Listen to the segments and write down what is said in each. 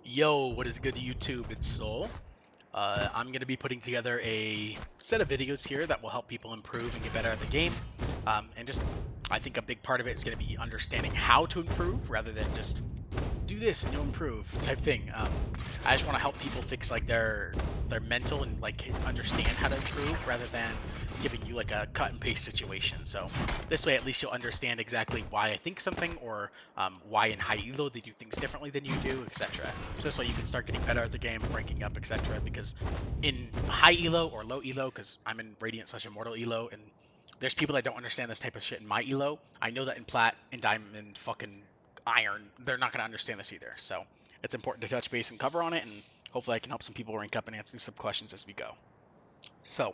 Yo, what is good YouTube? It's Soul. I'm going to be putting together a set of videos here that will help people improve and get better at the game. I think a big part of it is going to be understanding how to improve rather than just do this and you'll improve type thing. I just want to help people fix like their mental and like understand how to improve rather than giving you like a cut and paste situation. So this way, at least you'll understand exactly why I think something or why in high elo they do things differently than you do, etc. So this way you can start getting better at the game, ranking up, etc. Because in high elo or low elo, because I'm in Radiant / Immortal elo, and there's people that don't understand this type of shit in my elo. I know that in Plat and Diamond fucking Iron, they're not going to understand this either. So it's important to touch base and cover on it, and hopefully I can help some people rank up and answer some questions as we go. So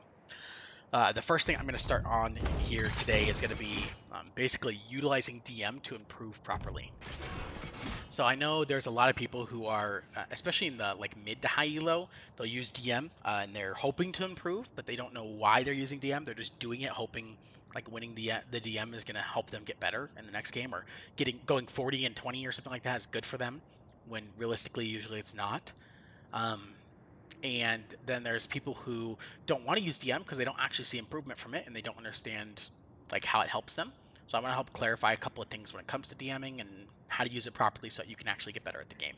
the first thing I'm going to start on here today is going to be basically utilizing DM to improve properly. So I know there's a lot of people who are, especially in the like mid to high elo, they'll use DM and they're hoping to improve, but they don't know why they're using DM. They're just doing it hoping like winning the DM is going to help them get better in the next game, or going 40 and 20 or something like that is good for them, when realistically usually it's not. Um, and then there's people who don't want to use DM because they don't actually see improvement from it and they don't understand like how it helps them. So I want to help clarify a couple of things when it comes to DMing and how to use it properly so that you can actually get better at the game.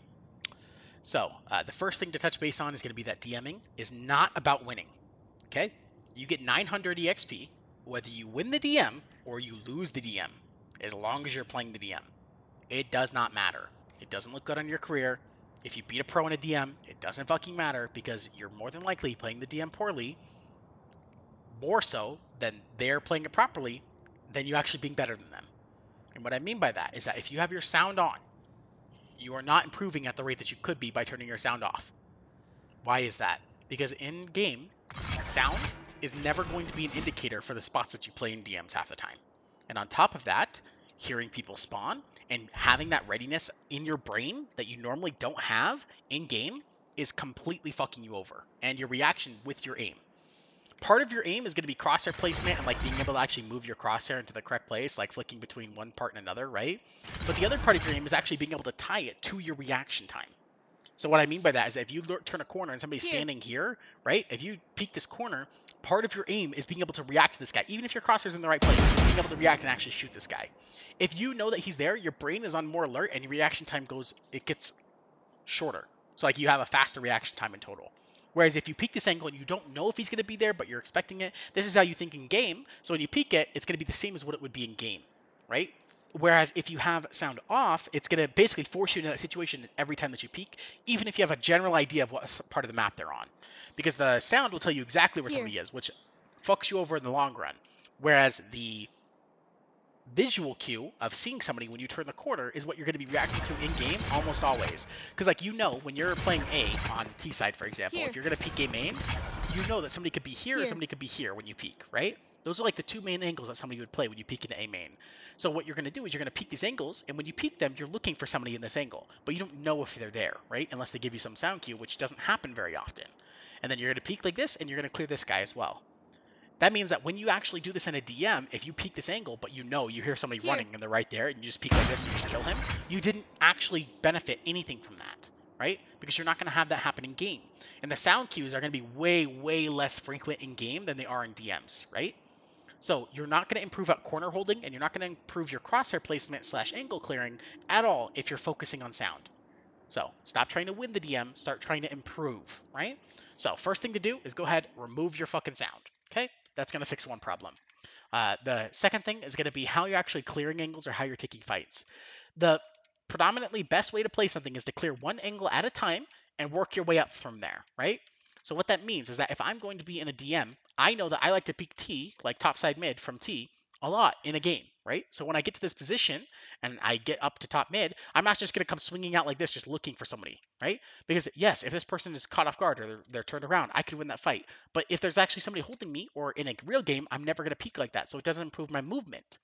So the first thing to touch base on is going to be that DMing is not about winning. Okay, you get 900 EXP whether you win the DM or you lose the DM, as long as you're playing the DM. It does not matter. It doesn't look good on your career. If you beat a pro in a DM, it doesn't fucking matter because you're more than likely playing the DM poorly, more so than they're playing it properly, than you actually being better than them. And what I mean by that is that if you have your sound on, you are not improving at the rate that you could be by turning your sound off. Why is that? Because in game, sound is never going to be an indicator for the spots that you play in DMs half the time. And on top of that, hearing people spawn and having that readiness in your brain that you normally don't have in game is completely fucking you over. And your reaction with your aim. Part of your aim is going to be crosshair placement and like being able to actually move your crosshair into the correct place, like flicking between one part and another, right? But the other part of your aim is actually being able to tie it to your reaction time. So what I mean by that is that if you turn a corner and somebody's standing here, right? If you peek this corner, part of your aim is being able to react to this guy. Even if your crosshair's in the right place, being able to react and actually shoot this guy. If you know that he's there, your brain is on more alert and your reaction time gets shorter. So like you have a faster reaction time in total. Whereas if you peek this angle and you don't know if he's going to be there, but you're expecting it, this is how you think in game. So when you peek it, it's going to be the same as what it would be in game, right? Whereas if you have sound off, it's going to basically force you into that situation every time that you peek, even if you have a general idea of what part of the map they're on. Because the sound will tell you exactly where somebody is, which fucks you over in the long run. Whereas the visual cue of seeing somebody when you turn the corner is what you're going to be reacting to in game almost always. Because like when you're playing A on T side, for example, if you're going to peek A main, you know that somebody could be here or somebody could be here when you peek, right? Those are like the two main angles that somebody would play when you peek into A main. So what you're going to do is you're going to peek these angles, and when you peek them, you're looking for somebody in this angle, but you don't know if they're there, right? Unless they give you some sound cue, which doesn't happen very often. And then you're going to peek like this, and you're going to clear this guy as well. That means that when you actually do this in a DM, if you peek this angle, but you hear somebody running and they're right there, and you just peek like this and you just kill him, you didn't actually benefit anything from that, right? Because you're not going to have that happen in game. And the sound cues are going to be way, way less frequent in game than they are in DMs, right? So you're not going to improve at corner holding, and you're not going to improve your crosshair placement / angle clearing at all if you're focusing on sound. So stop trying to win the DM, start trying to improve, right? So first thing to do is go ahead, remove your fucking sound, okay? That's going to fix one problem. The second thing is going to be how you're actually clearing angles or how you're taking fights. The predominantly best way to play something is to clear one angle at a time and work your way up from there, right? So what that means is that if I'm going to be in a DM, I know that I like to peek T, like topside mid from T, a lot in a game, right? So when I get to this position and I get up to top mid, I'm not just going to come swinging out like this, just looking for somebody, right? Because yes, if this person is caught off guard or they're turned around, I could win that fight. But if there's actually somebody holding me or in a real game, I'm never going to peek like that. So it doesn't improve my movement.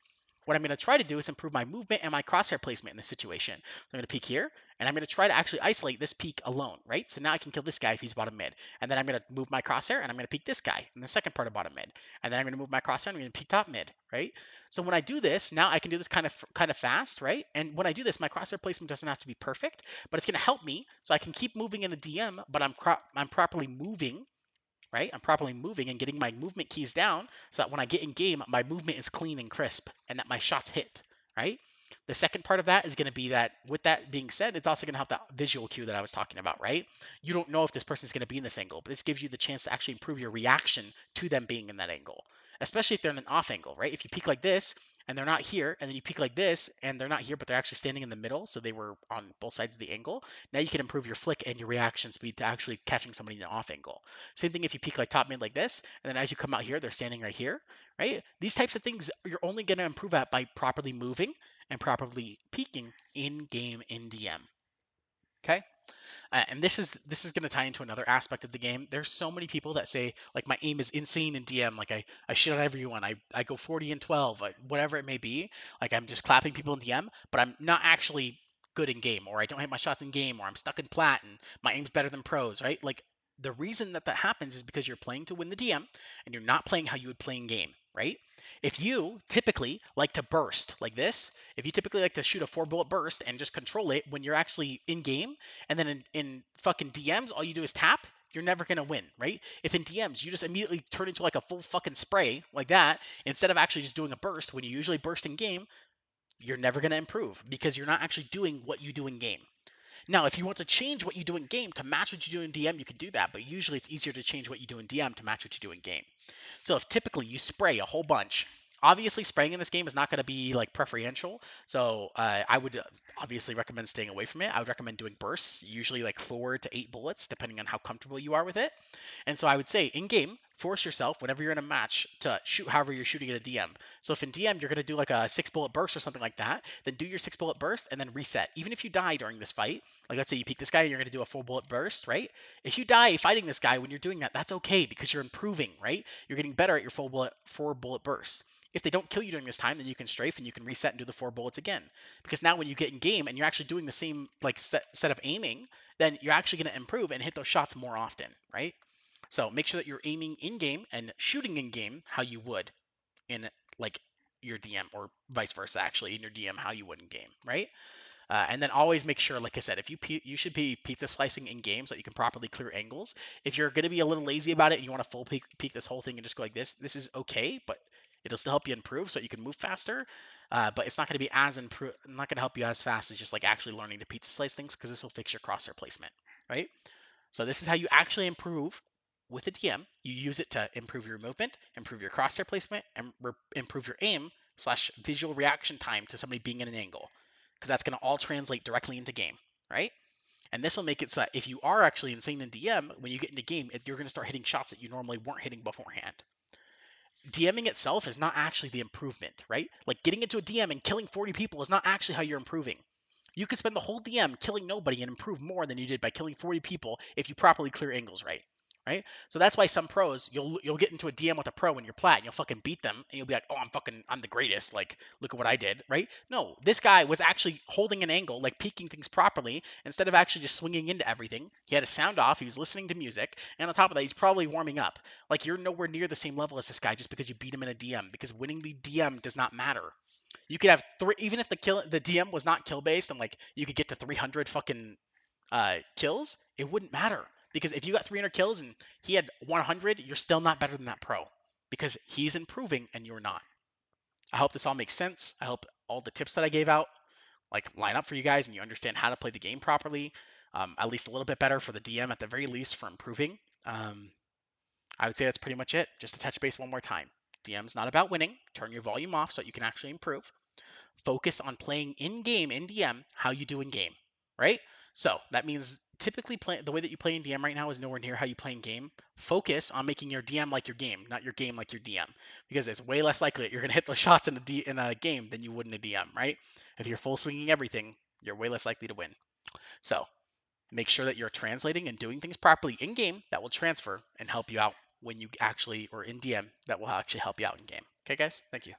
What I'm going to try to do is improve my movement and my crosshair placement in this situation. So I'm going to peek here, and I'm going to try to actually isolate this peek alone, right? So now I can kill this guy if he's bottom mid. And then I'm going to move my crosshair, and I'm going to peek this guy in the second part of bottom mid. And then I'm going to move my crosshair, and I'm going to peek top mid, right? So when I do this, now I can do this kind of fast, right? And when I do this, my crosshair placement doesn't have to be perfect, but it's going to help me so I can keep moving in a DM, but I'm properly moving, right? I'm properly moving and getting my movement keys down so that when I get in game, my movement is clean and crisp and that my shots hit, right? The second part of that is going to be that with that being said, it's also going to help that visual cue that I was talking about, right? You don't know if this person is going to be in this angle, but this gives you the chance to actually improve your reaction to them being in that angle, especially if they're in an off angle, right? If you peek like this and they're not here, and then you peek like this and they're not here, but they're actually standing in the middle, so they were on both sides of the angle, now you can improve your flick and your reaction speed to actually catching somebody in an off angle. Same thing if you peek like top mid like this, and then as you come out here, they're standing right here, right? These types of things you're only going to improve at by properly moving and properly peeking in game in DM. Okay. And this is going to tie into another aspect of the game. There's so many people that say like my aim is insane in DM, like I shit on everyone, I go 40 and 12, whatever it may be, like I'm just clapping people in DM, but I'm not actually good in game, or I don't hit my shots in game, or I'm stuck in plat and my aim's better than pros, right? Like the reason that that happens is because you're playing to win the DM and you're not playing how you would play in game, right? If you typically like to burst like this, if you typically like to shoot a 4 bullet burst and just control it when you're actually in game, and then in fucking DMs, all you do is tap, you're never gonna win, right? If in DMs you just immediately turn into like a full fucking spray like that, instead of actually just doing a burst when you usually burst in game, you're never gonna improve because you're not actually doing what you do in game. Now, if you want to change what you do in game to match what you do in DM, you can do that, but usually it's easier to change what you do in DM to match what you do in game. So if typically you spray a whole bunch, obviously spraying in this game is not going to be like preferential. So I would obviously recommend staying away from it. I would recommend doing bursts, usually like 4 to 8 bullets, depending on how comfortable you are with it. And so I would say in game, force yourself whenever you're in a match to shoot however you're shooting at a DM. So if in DM you're going to do like a 6 bullet burst or something like that, then do your 6 bullet burst and then reset. Even if you die during this fight, like let's say you peek this guy and you're going to do a 4 bullet burst, right? If you die fighting this guy when you're doing that, that's okay because you're improving, right? You're getting better at your 4 bullet burst. If they don't kill you during this time, then you can strafe and you can reset and do the 4 bullets again. Because now when you get in game and you're actually doing the same like set of aiming, then you're actually going to improve and hit those shots more often, right? So make sure that you're aiming in game and shooting in game how you would in like your DM, or vice versa, actually in your DM how you would in game, right? And then always make sure, like I said, if you should be pizza slicing in game so that you can properly clear angles. If you're going to be a little lazy about it and you want to full peek this whole thing and just go like this is okay, but it'll still help you improve so that you can move faster. But it's not going to be not going to help you as fast as just like actually learning to pizza slice things, because this will fix your crosshair placement, right? So this is how you actually improve with a DM. You use it to improve your movement, improve your crosshair placement, and improve your aim slash visual reaction time to somebody being in an angle, because that's going to all translate directly into game, right? And this will make it so that if you are actually insane in DM, when you get into game, you're going to start hitting shots that you normally weren't hitting beforehand. DMing itself is not actually the improvement, right? Like getting into a DM and killing 40 people is not actually how you're improving. You could spend the whole DM killing nobody and improve more than you did by killing 40 people if you properly clear angles right. Right? So that's why some pros, you'll get into a DM with a pro when you're plat and you'll fucking beat them and you'll be like, oh, I'm the greatest. Like, look at what I did, right? No, this guy was actually holding an angle, like peeking things properly, instead of actually just swinging into everything. He had a sound off, he was listening to music, and on top of that, he's probably warming up. Like, you're nowhere near the same level as this guy just because you beat him in a DM, because winning the DM does not matter. You could have three, even if the DM was not kill based and like you could get to 300 fucking kills, it wouldn't matter, because if you got 300 kills and he had 100, you're still not better than that pro because he's improving and you're not. I hope this all makes sense. I hope all the tips that I gave out like line up for you guys and you understand how to play the game properly, at least a little bit better for the DM at the very least for improving. I would say that's pretty much it. Just to touch base one more time. DM's not about winning. Turn your volume off so that you can actually improve. Focus on playing in game in DM how you do in game, right? So that means typically the way that you play in DM right now is nowhere near how you play in game. Focus on making your DM like your game, not your game like your DM, because it's way less likely that you're gonna hit those shots in a game than you would in a DM, right? If you're full swinging everything, you're way less likely to win. So make sure that you're translating and doing things properly in game that will transfer and help you out when you actually, or in DM that will actually help you out in game. Okay, guys? Thank you.